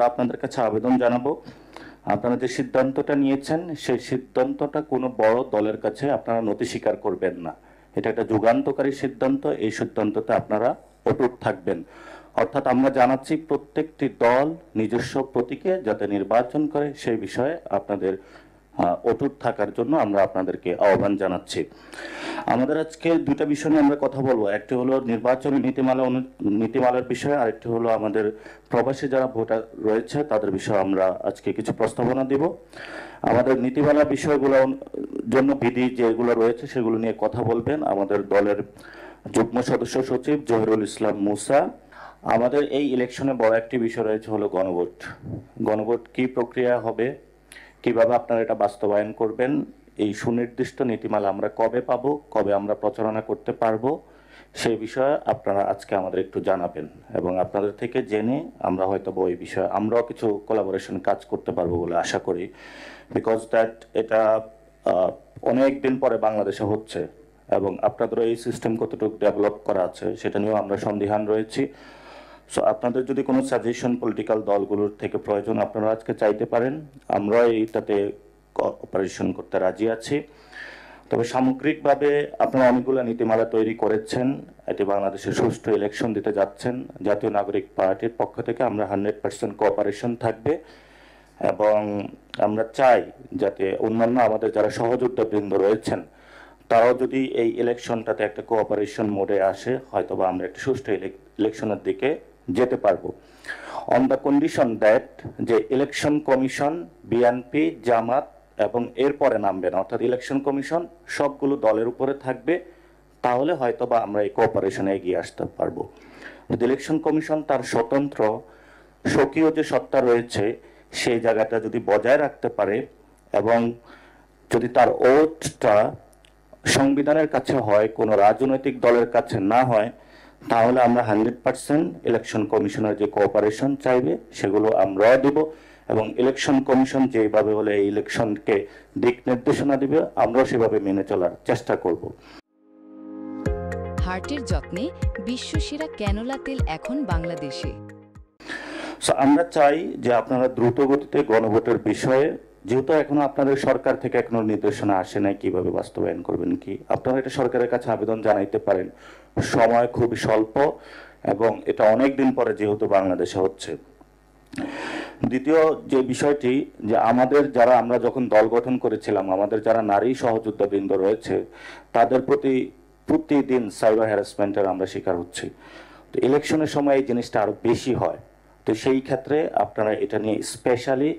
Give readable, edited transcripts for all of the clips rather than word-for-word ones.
আমরা আপনাদের কাছে আবেদন জানাবো, আপনারা যে সিদ্ধান্তটা নিয়েছেন সেই সিদ্ধান্তটা কোনো বড় দলের কাছে আপনারা নথি স্বীকার করবেন না। এটা একটা যুগান্তকারী সিদ্ধান্ত, এই সিদ্ধান্ততে আপনারা অটুট থাকবেন। অর্থাৎ আমরা জানাচ্ছি প্রত্যেকটি দল নিজস্ব প্রতীকে যাতে নির্বাচন করে সেই বিষয়ে আপনাদের অটুট থাকার জন্য আমরা আপনাদেরকে আহ্বান জানাচ্ছি। আমাদের আজকে দুটা বিষয় নিয়ে আমরা কথা বলবো, একটি হলো নির্বাচনী নীতিমালার বিষয়, আরেকটি হলো আমাদের প্রবাসী যারা ভোটার রয়েছে তাদের বিষয়ে আমরা আজকে কিছু প্রস্তাবনা দিব। আমাদের নীতিমালা বিষয়গুলোর জন্য বিধি যেগুলো রয়েছে সেগুলো নিয়ে কথা বলবেন আমাদের দলের যুগ্ম সদস্য সচিব জহিরুল ইসলাম মুসা। আমাদের এই ইলেকশনে বড় একটি বিষয় রয়েছে হলো গণভোট। গণভোট কি প্রক্রিয়া হবে, কিভাবে আপনারা এটা বাস্তবায়ন করবেন, এই সুনির্দিষ্ট নীতিমালা আমরা কবে পাবো, কবে আমরা প্রচারণা করতে পারবো, সেই বিষয়ে আপনারা আজকে আমাদের একটু জানাবেন এবং আপনাদের থেকে জেনে আমরা হয়তো ওই বিষয়ে আমরাও কিছু কোলাবোরেশন কাজ করতে পারবো বলে আশা করি। বিকজ দ্যাট এটা অনেক দিন পরে বাংলাদেশে হচ্ছে এবং আপনাদের এই সিস্টেম কতটুকু ডেভেলপ করা আছে সেটা নিয়েও আমরা সন্দিহান রয়েছি। সো আপনাদের যদি কোনো সাজেশন পলিটিক্যাল দলগুলোর থেকে প্রয়োজন আপনারা আজকে চাইতে পারেন, আমরা এইটাতে অপারেশন করতে রাজি আছি। তবে সামগ্রিকভাবে আপনারা অনেকগুলো নীতিমালা তৈরি করেছেন, এটি বাংলাদেশে সুষ্ঠু ইলেকশন দিতে যাচ্ছেন। জাতীয় নাগরিক পার্টির পক্ষ থেকে আমরা 100% কোঅপারেশন থাকবে এবং আমরা চাই যাতে অন্যান্য আমাদের যারা সহযোদ্ধাবৃন্দ রয়েছেন তারাও যদি এই ইলেকশনটাতে একটা কোঅপারেশন মোডে আসে হয়তোবা আমরা একটা সুষ্ঠু ইলেকশনের দিকে যেতে পারবো, অন দ্য কন্ডিশন দ্যাট যে ইলেকশন কমিশন বিএনপি জামাত এবং এরপরে নামবেন, অর্থাৎ ইলেকশন কমিশন সবগুলো দলের উপরে থাকবে, তাহলে হয়তোবা আমরা এই কোঅপারেশনে এগিয়ে আসতে পারবো। ইলেকশন কমিশন তার স্বতন্ত্র স্বকীয় যে সত্তা রয়েছে সেই জায়গাটা যদি বজায় রাখতে পারে এবং যদি তার ওটটা সংবিধানের কাছে হয়, কোনো রাজনৈতিক দলের কাছে না হয়, তাহলে আমরা 100% ইলেকশন কমিশনের যে কোঅপারেশন চাইবে সেগুলো আমরাও দিব এবং ইলেকশন কমিশন যেভাবে হলে এই ইলেকশনকে দিক নির্দেশনা দিবে আমরাও সেভাবে মেনে চলার চেষ্টা করব। হার্টের যত্নে বিশ্বসেরা ক্যানোলা তেল এখন বাংলাদেশে। আমরা চাই যে আপনারা দ্রুত গতিতে গণভোটের বিষয়ে, যেহেতু এখনো আপনাদের সরকার থেকে এখনো নির্দেশনা আসে নাই কিভাবে বাস্তবায়ন করবেন, কি আপনারা এটা সরকারের কাছে আবেদন জানাইতে পারেন। সময় খুবই স্বল্প এবং এটা অনেক দিন পরে যেহেতু বাংলাদেশে হচ্ছে। দ্বিতীয় যে বিষয়টি, যে আমাদের যারা আমরা যখন দল গঠন করেছিলাম আমাদের যারা নারী সহযোদ্ধাবৃন্দ রয়েছে তাদের প্রতি প্রতিদিন সাইবার হ্যারাসমেন্টের আমরা শিকার হচ্ছি। তো ইলেকশনের সময় এই জিনিসটা আরো বেশি হয়। তো সেই ক্ষেত্রে আপনারা এটা নিয়ে স্পেশালি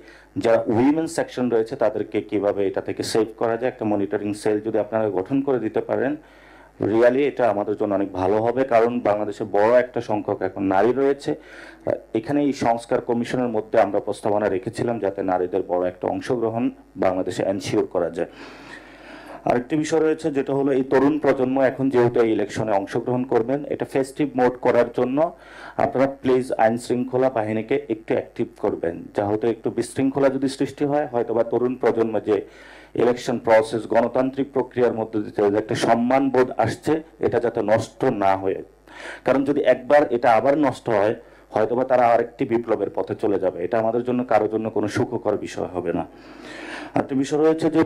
যারা উইমেন সেকশন রয়েছে তাদেরকে কিভাবে এটা থেকে সেভ করা যায় একটা মনিটরিং সেল যদি আপনারা গঠন করে দিতে পারেন, রিয়ালি এটা আমাদের জন্য অনেক ভালো হবে। কারণ বাংলাদেশে বড় একটা সংখ্যক এখন নারী রয়েছে। এখানে এই সংস্কার কমিশনের মধ্যে আমরা প্রস্তাবনা রেখেছিলাম যাতে নারীদের বড় একটা অংশগ্রহণ বাংলাদেশে এনশিওর করা যায়। আরেকটি বিষয় রয়েছে যেটা হলো এই তরুণ প্রজন্ম এখন যেহেতু এই ইলেকশনে অংশগ্রহণ করবেন, এটা ফেস্টিভ মোড করার জন্য আপনারা প্লিজ আইন শৃঙ্খলা বাহিনীকে একটু অ্যাক্টিভ করবেন, যা হয়তো একটু বিশৃঙ্খলা যদি সৃষ্টি হয় হয়তোবা তরুণ প্রজন্ম যে ইলেকশন প্রসেস গণতান্ত্রিক প্রক্রিয়ার মধ্যে দিয়ে একটা সম্মান বোধ আসছে এটা যাতে নষ্ট না হয়ে, কারণ যদি একবার এটা আবার নষ্ট হয় হয়তোবা তারা আরেকটি বিপ্লবের পথে চলে যাবে, এটা আমাদের জন্য কারোর জন্য কোনো সুখকর বিষয় হবে না। আরেকটি বিষয় রয়েছে যে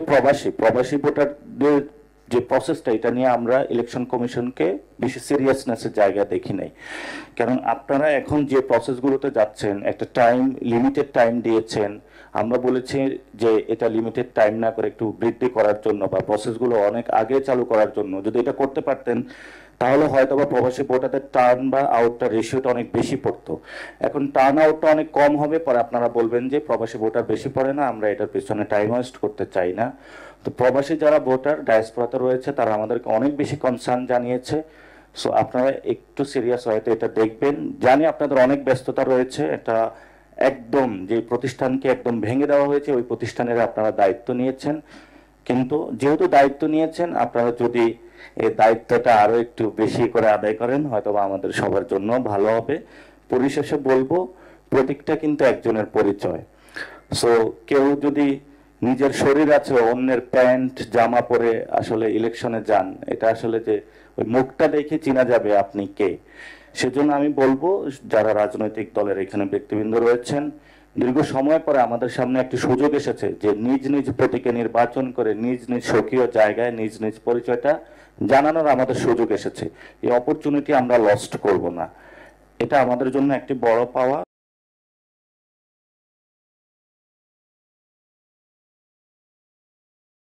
প্রবাসী ভোটারদের যে প্রসেসটা, এটা নিয়ে আমরা ইলেকশন কমিশনকে বেশি সিরিয়াসনেসের জায়গা দেখি নাই। কারণ আপনারা এখন যে প্রসেসগুলোতে যাচ্ছেন একটা লিমিটেড টাইম দিয়েছেন, আমরা বলেছি যে এটা লিমিটেড টাইম না করে একটু বৃদ্ধি করার জন্য বা প্রসেসগুলো অনেক আগে চালু করার জন্য যদি এটা করতে পারতেন তাহলে হয়তো বা প্রবাসী ভোটারদের টার্ন বা আউটটা রেশিওটা অনেক বেশি পড়তো। এখন টার্ন আউটটা অনেক কম হবে, পরে আপনারা বলবেন যে প্রবাসী ভোটার বেশি পড়ে না, আমরা এটার পিছনে টাইম ওয়েস্ট করতে চাই না। তো প্রবাসী যারা ভোটার ডায়াসপোরাতে রয়েছে তারা আমাদেরকে অনেক বেশি কনসার্ন জানিয়েছে। সো আপনারা একটু সিরিয়াস হয়তো এটা দেখবেন, জানি আপনাদের অনেক ব্যস্ততা রয়েছে, এটা একদম যে প্রতিষ্ঠানকে একদম ভেঙে দেওয়া হয়েছে ওই প্রতিষ্ঠানের আপনারা দায়িত্ব নিয়েছেন, কিন্তু যেহেতু দায়িত্ব নিয়েছেন আপনারা যদি এই দায়িত্বটা আরো একটু বেশি করে আদায় করেন হয়তোবা আমাদের সবার জন্য ভালো হবে। পরিশেষে বলবো প্রতীকটা কিন্তু একজনের পরিচয়। সো কেউ যদি নিজের শরীর আছে অন্যের প্যান্ট জামা পরে আসলে ইলেকশনে যান, এটা আসলে যে ওই মুখটা দেখে চেনা যাবে আপনি কে। সেজন্য আমি বলবো যারা রাজনৈতিক দলের এখানে ব্যক্তিবৃন্দ রয়েছেন দীর্ঘ সময় পরে আমাদের সামনে একটি সুযোগ এসেছে যে নিজ নিজ প্রতীকে নির্বাচন করে নিজ নিজ স্বকীয় জায়গায় নিজ নিজ পরিচয়টা জানানোর আমাদের সুযোগ এসেছে। এই অপরচুনিটি আমরা লস্ট করব না। এটা আমাদের জন্য একটি বড় পাওয়া